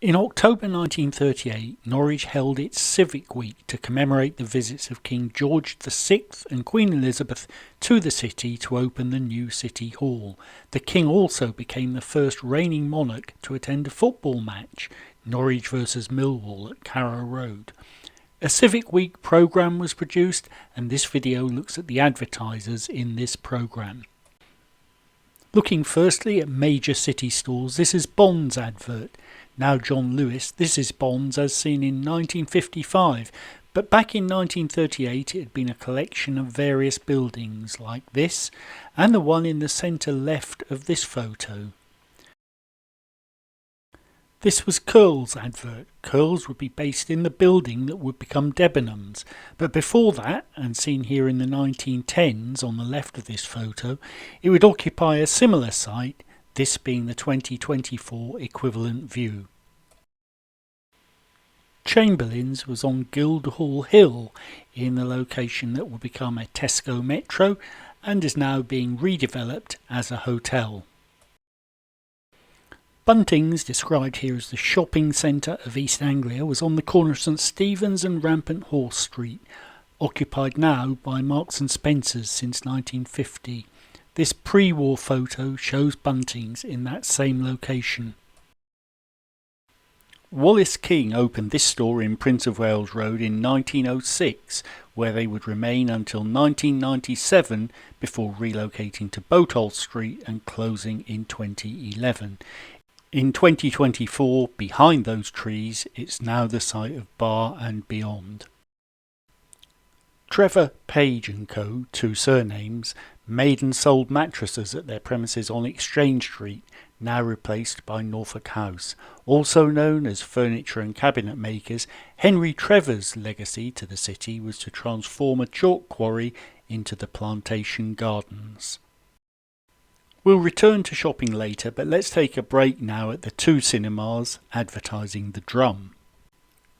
In October 1938, Norwich held its Civic Week to commemorate the visits of King George VI and Queen Elizabeth to the city to open the new City Hall. The King also became the first reigning monarch to attend a football match, Norwich versus Millwall at Carrow Road. A Civic Week programme was produced, and this video looks at the advertisers in this programme. Looking firstly at major city stores, this is Bond's advert. Now John Lewis, this is Bond's as seen in 1955, but back in 1938 it had been a collection of various buildings like this, and the one in the centre left of this photo. This was Curl's advert. Curl's would be based in the building that would become Debenhams, but before that, and seen here in the 1910s on the left of this photo, it would occupy a similar site, this being the 2024 equivalent view. Chamberlain's was on Guildhall Hill in the location that will become a Tesco Metro and is now being redeveloped as a hotel. Bunting's, described here as the shopping centre of East Anglia, was on the corner of St Stephen's and Rampant Horse Street, occupied now by Marks and Spencer's since 1950. This pre-war photo shows Bunting's in that same location. Wallace King opened this store in Prince of Wales Road in 1906, where they would remain until 1997 before relocating to Bothall Street and closing in 2011. In 2024, behind those trees, it's now the site of Bar and Beyond. Trevor Page & Co., two surnames, made and sold mattresses at their premises on Exchange Street, now replaced by Norfolk House. Also known as furniture and cabinet makers, Henry Trevor's legacy to the city was to transform a chalk quarry into the Plantation Gardens. We'll return to shopping later, but let's take a break now at the two cinemas advertising the Drum.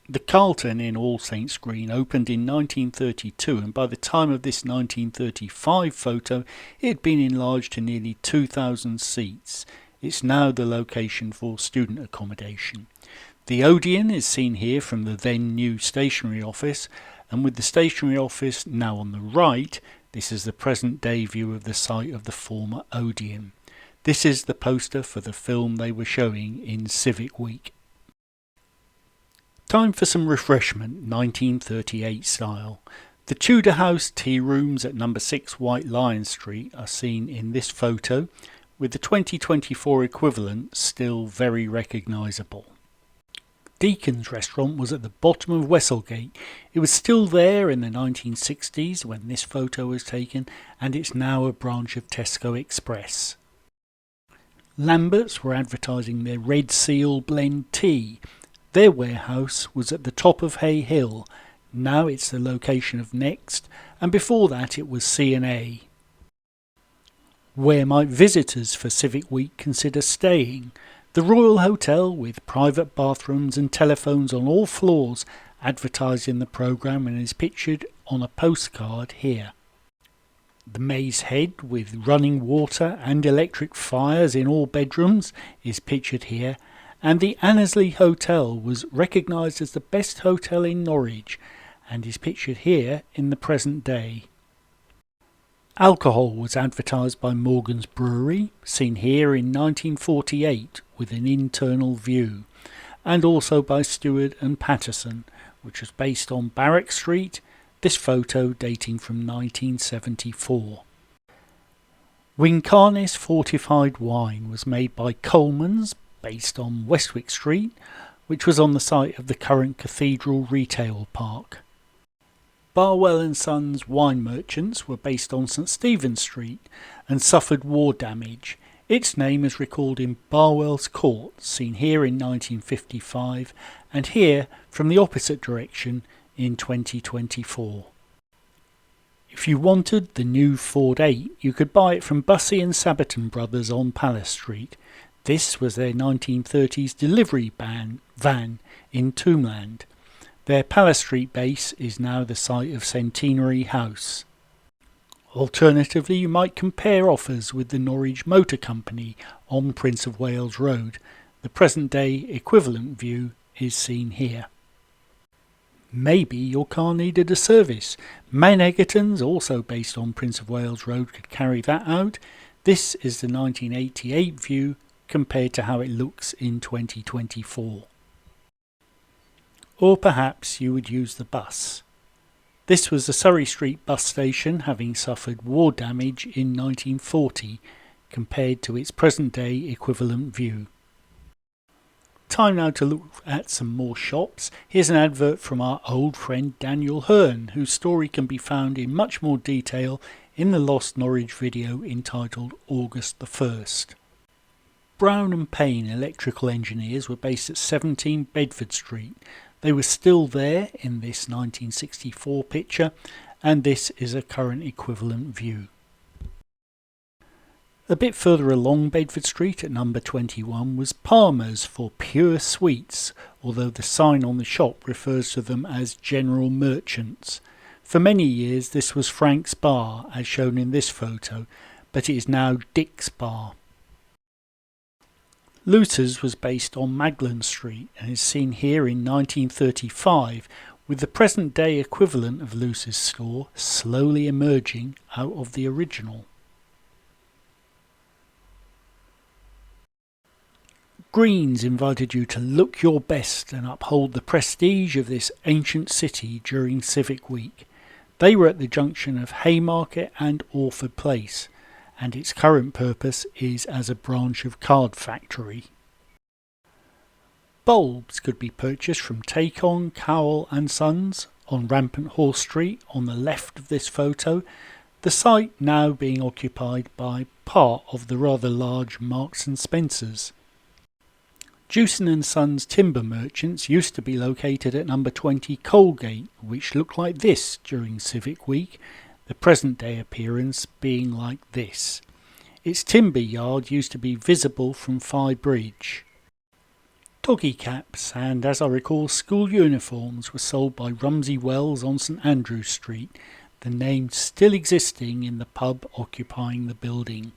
The Carlton in All Saints Green opened in 1932, and by the time of this 1935 photo it had been enlarged to nearly 2,000 seats. It's now the location for student accommodation. The Odeon is seen here from the then new stationery office, and with the stationery office now on the right, this is the present day view of the site of the former Odeon. This is the poster for the film they were showing in Civic Week. Time for some refreshment, 1938 style. The Tudor House tea rooms at number 6 White Lion Street are seen in this photo, with the 2024 equivalent still very recognisable. Deacon's restaurant was at the bottom of Westlegate. It was still there in the 1960s when this photo was taken, and it's now a branch of Tesco Express. Lambert's were advertising their Red Seal blend tea. Their warehouse was at the top of Hay Hill. Now it's the location of Next, and before that it was C&A. Where might visitors for Civic Week consider staying? The Royal Hotel, with private bathrooms and telephones on all floors, advertised in the programme and is pictured on a postcard here. The Maze Head, with running water and electric fires in all bedrooms, is pictured here, and the Annesley Hotel was recognised as the best hotel in Norwich and is pictured here in the present day. Alcohol was advertised by Morgan's Brewery, seen here in 1948 with an internal view, and also by Stewart and Patterson, which was based on Barrack Street, this photo dating from 1974. Wincarnis fortified wine was made by Coleman's, based on Westwick Street, which was on the site of the current Cathedral Retail Park. Barwell & Sons wine merchants were based on St Stephen's Street and suffered war damage. Its name is recalled in Barwell's Court, seen here in 1955, and here from the opposite direction in 2024. If you wanted the new Ford 8, you could buy it from Bussey and Sabaton Brothers on Palace Street. This was their 1930s delivery van in Tombland. Their Palace Street base is now the site of Centenary House. Alternatively, you might compare offers with the Norwich Motor Company on Prince of Wales Road. The present day equivalent view is seen here. Maybe your car needed a service. Main Egerton's, also based on Prince of Wales Road, could carry that out. This is the 1988 view compared to how it looks in 2024. Or perhaps you would use the bus. This was the Surrey Street bus station, having suffered war damage in 1940 compared to its present day equivalent view. Time now to look at some more shops. Here's an advert from our old friend Daniel Hearn, whose story can be found in much more detail in the Lost Norwich video entitled August the 1st. Brown and Payne electrical engineers were based at 17 Bedford Street. They were still there in this 1964 picture, and this is a current equivalent view. A bit further along Bedford Street at number 21 was Palmer's for Pure Sweets, although the sign on the shop refers to them as General Merchants. For many years this was Frank's Bar, as shown in this photo, but it is now Dick's Bar. Luter's was based on Maglan Street and is seen here in 1935, with the present day equivalent of Luter's store slowly emerging out of the original. Greens invited you to look your best and uphold the prestige of this ancient city during Civic Week. They were at the junction of Haymarket and Orford Place, and its current purpose is as a branch of Card Factory. Bulbs could be purchased from Take-On, Cowell and Sons on Rampant Horse Street on the left of this photo, the site now being occupied by part of the rather large Marks and Spencers. Jewson and Sons timber merchants used to be located at number 20 Colgate, which looked like this during Civic Week, the present day appearance being like this. Its timber yard used to be visible from Fye Bridge. Doggy caps and, as I recall, school uniforms were sold by Rumsey Wells on St Andrew Street, the name still existing in the pub occupying the building.